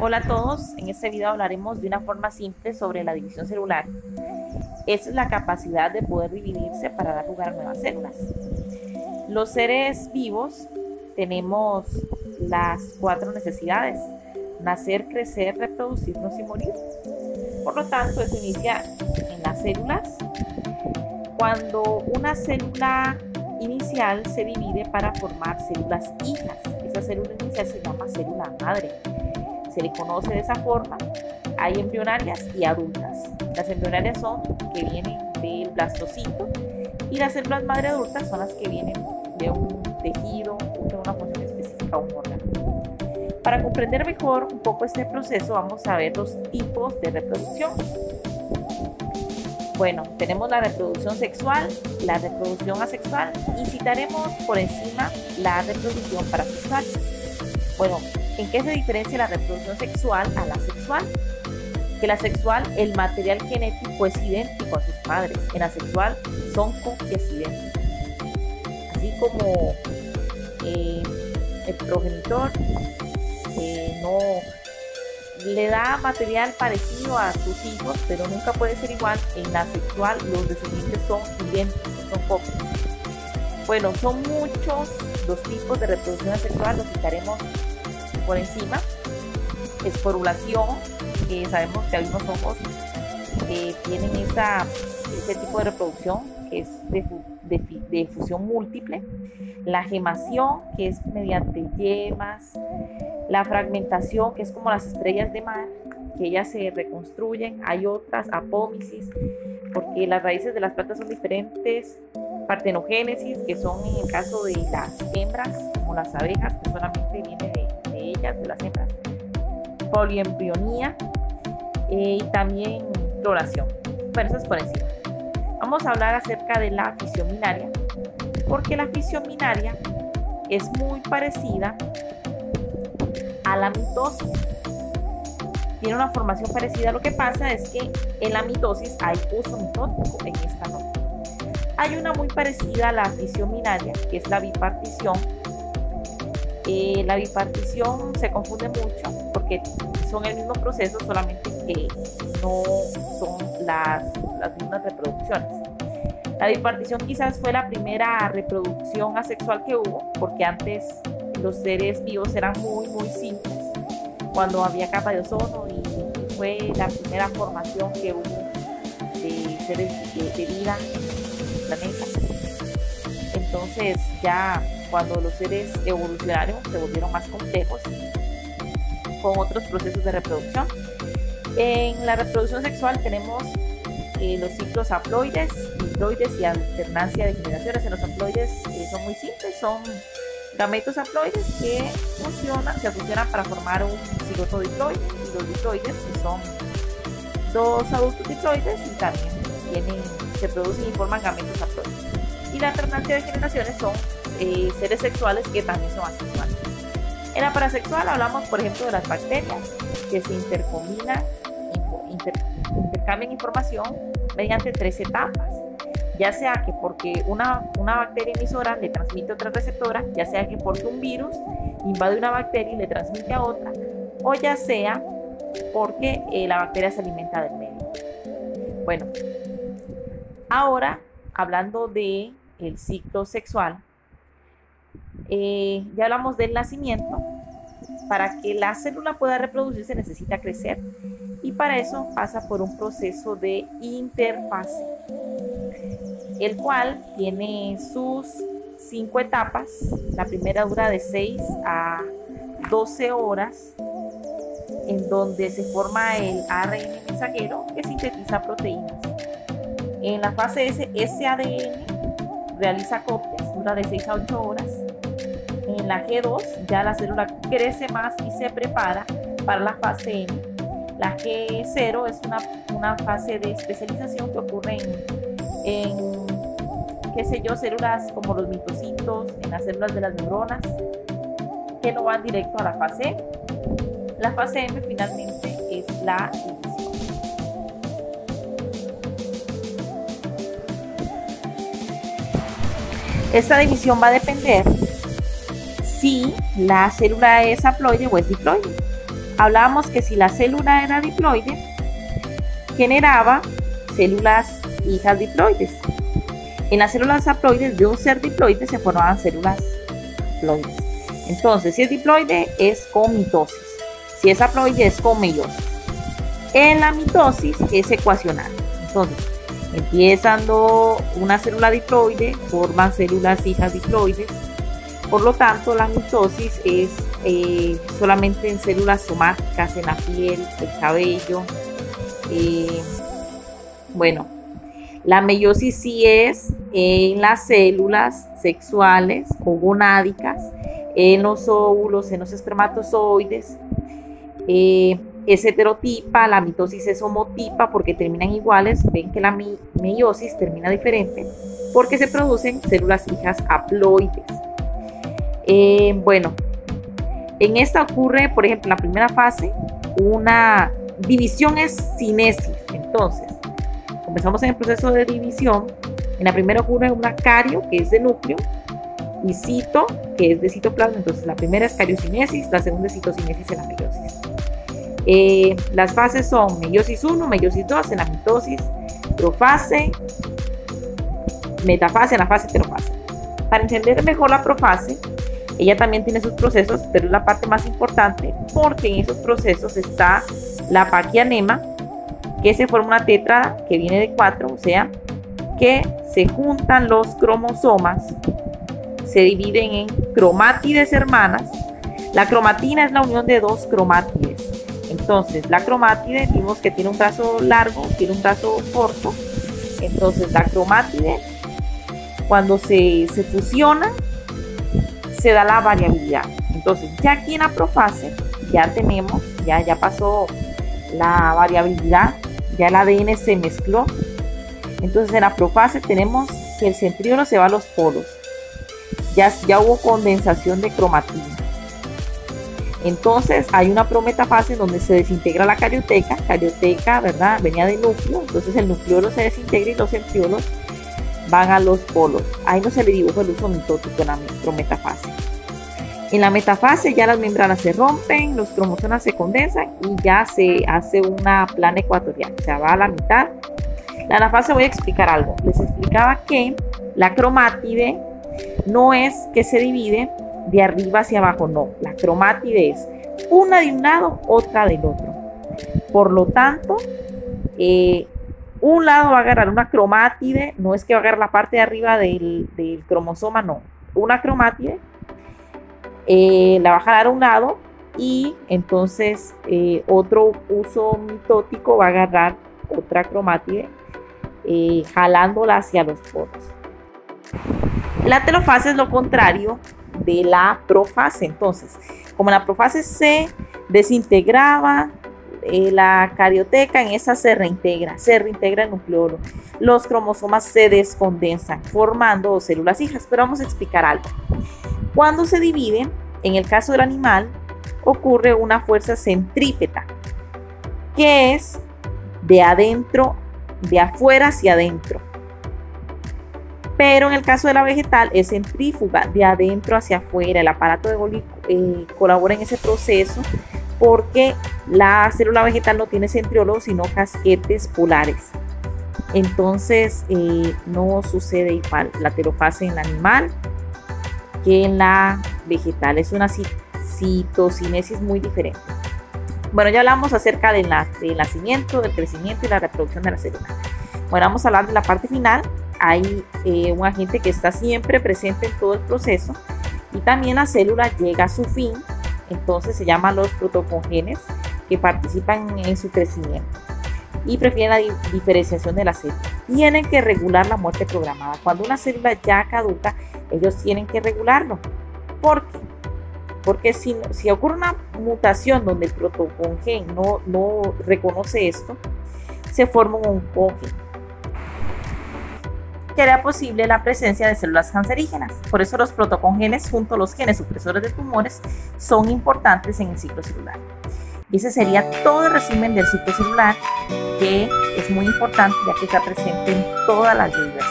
Hola a todos, en este video hablaremos de una forma simple sobre la división celular. Esa es la capacidad de poder dividirse para dar lugar a nuevas células. Los seres vivos tenemos las 4 necesidades: nacer, crecer, reproducirnos y morir. Por lo tanto, eso inicia en las células. Cuando una célula inicial se divide para formar células hijas, esa célula inicial se llama célula madre. Se le conoce de esa forma. Hay embrionarias y adultas. Las embrionarias son que vienen del blastocito y las células madre adultas son las que vienen de un tejido o de una función específica o un órgano. Para comprender mejor un poco este proceso, vamos a ver los tipos de reproducción. Bueno, tenemos la reproducción sexual, la reproducción asexual y citaremos por encima la reproducción parasexual. Bueno, ¿en qué se diferencia la reproducción sexual a la sexual? Que la sexual, el material genético es idéntico a sus padres. En la sexual son copias idénticas. Así como el progenitor no le da material parecido a sus hijos, pero nunca puede ser igual, en la sexual los descendientes son idénticos, son copias. Bueno, son muchos los tipos de reproducción asexual, los citaremos por encima. Esporulación, que sabemos que algunos hongos tienen ese tipo de reproducción, que es de fusión múltiple. La gemación, que es mediante yemas. La fragmentación, que es como las estrellas de mar, que ellas se reconstruyen. Hay otras, apómisis, porque las raíces de las plantas son diferentes. Partenogénesis, que son en el caso de las hembras, como las abejas, que solamente viene de ellas, de las hembras. Poliembrionía y también floración. Bueno, eso es por encima. Vamos a hablar acerca de la fisión binaria, porque la fisión binaria es muy parecida a la mitosis. Tiene una formación parecida. Lo que pasa es que en la mitosis hay uso mitótico, en esta no. Hay una muy parecida a la fisión binaria, que es la bipartición. La bipartición se confunde mucho porque son el mismo proceso, solamente que no son las mismas reproducciones. La bipartición quizás fue la primera reproducción asexual que hubo, porque antes los seres vivos eran muy simples, cuando había capa de ozono, y fue la primera formación que hubo de seres de vida en el planeta. Entonces ya cuando los seres evolucionaron se volvieron más complejos con otros procesos de reproducción. En la reproducción sexual tenemos los ciclos haploides, diploides y alternancia de generaciones. En los haploides son muy simples, son gametos haploides que se fusionan para formar un cigoto diploide, y los diploides, que son 2 adultos diploides, y también se producen y forman gametos haploides. Y la alternancia de generaciones son seres sexuales que también son asexuales. En la parasexual hablamos, por ejemplo, de las bacterias que se intercambian información mediante 3 etapas, ya sea que porque una bacteria emisora le transmite a otra receptora, ya sea que porque un virus invade una bacteria y le transmite a otra, o ya sea porque la bacteria se alimenta del medio. Bueno, ahora hablando de el ciclo sexual, ya hablamos del nacimiento. Para que la célula pueda reproducirse necesita crecer, y para eso pasa por un proceso de interfase, el cual tiene sus 5 etapas. La primera dura de 6 a 12 horas, en donde se forma el ARN mensajero que sintetiza proteínas. En la fase S, ese ADN realiza copias, dura de 6 a 8 horas. En la G2 ya la célula crece más y se prepara para la fase M. La G0 es una fase de especialización que ocurre en qué sé yo, células como los mitocitos, en las células de las neuronas, que no van directo a la fase M. La fase M finalmente es la división. Esta división va a depender si la célula es haploide o es diploide. hablábamos que si la célula era diploide, generaba células hijas diploides. En las células haploides de un ser diploide se formaban células haploides. Entonces, si es diploide es con mitosis, si es haploide es con meiosis. En la mitosis es ecuacional. Entonces, empiezan una célula diploide, forman células hijas diploides. Por lo tanto, la mitosis es solamente en células somáticas, en la piel, el cabello. Bueno, la meiosis sí es en las células sexuales o gonádicas, en los óvulos, en los espermatozoides. Es heterotipa, la mitosis es homotipa porque terminan iguales. Ven que la meiosis termina diferente porque se producen células hijas haploides. Bueno, en esta ocurre, por ejemplo, en la primera fase, una división es cinesis. Entonces, comenzamos en el proceso de división. En la primera ocurre una cario, que es de núcleo, y cito, que es de citoplasma. Entonces, la primera es cariocinesis, la segunda es citocinesis en la meiosis. Las fases son meiosis 1, meiosis 2, en la mitosis, profase, metafase, en la fase terofase. Para entender mejor la profase, ella también tiene sus procesos, pero es la parte más importante porque en esos procesos está la paquianema, que se forma una tétrada que viene de 4, o sea, que se juntan los cromosomas, se dividen en cromátides hermanas. La cromatina es la unión de dos cromátides. Entonces, la cromátide, vimos que tiene un brazo largo, tiene un brazo corto. Entonces, la cromátide, cuando se fusiona, se da la variabilidad. Entonces, ya aquí en la profase, ya tenemos, ya pasó la variabilidad, ya el ADN se mezcló. Entonces, en la profase tenemos que el centríolo se va a los polos. Ya hubo condensación de cromatina. Entonces hay una prometafase donde se desintegra la carioteca, ¿verdad? Venía del núcleo, entonces el nucleolo se desintegra y los centriolos van a los polos. Ahí no se le dibuja el uso mitótico en la prometafase. En la metafase ya las membranas se rompen, los cromosomas se condensan y ya se hace una plana ecuatorial, o sea, va a la mitad. La anafase voy a explicar algo. Les explicaba que la cromátide no es que se divide de arriba hacia abajo, no. La cromátide es una de un lado, otra del otro. Por lo tanto, un lado va a agarrar una cromátide, no es que va a agarrar la parte de arriba del cromosoma, no. Una cromátide la va a jalar a un lado y entonces otro uso mitótico va a agarrar otra cromátide jalándola hacia los polos. La telofase es lo contrario de la profase. Entonces, como en la profase se desintegraba la carioteca, en esa se reintegra el nucleolo. Los cromosomas se descondensan formando células hijas. Pero vamos a explicar algo. Cuando se dividen, en el caso del animal, ocurre una fuerza centrípeta, que es de afuera hacia adentro. Pero en el caso de la vegetal es centrífuga, de adentro hacia afuera. El aparato de Golgi colabora en ese proceso porque la célula vegetal no tiene centriolo, sino casquetes polares. Entonces no sucede igual la telofase en el animal que en la vegetal. Es una citocinesis muy diferente. Bueno, ya hablamos acerca del nacimiento, del crecimiento y la reproducción de la célula. Bueno, vamos a hablar de la parte final. Hay un agente que está siempre presente en todo el proceso y también la célula llega a su fin. Entonces se llaman los protocongenes que participan en su crecimiento y prefieren la diferenciación de la célula. Tienen que regular la muerte programada. Cuando una célula ya caduca, ellos tienen que regularlo. ¿Por qué? Porque si ocurre una mutación donde el protocongen no reconoce esto, se forma un oncógeno que hará posible la presencia de células cancerígenas. Por eso los protocongenes junto a los genes supresores de tumores son importantes en el ciclo celular. Y ese sería todo el resumen del ciclo celular, que es muy importante ya que está presente en todas las biodiversidades.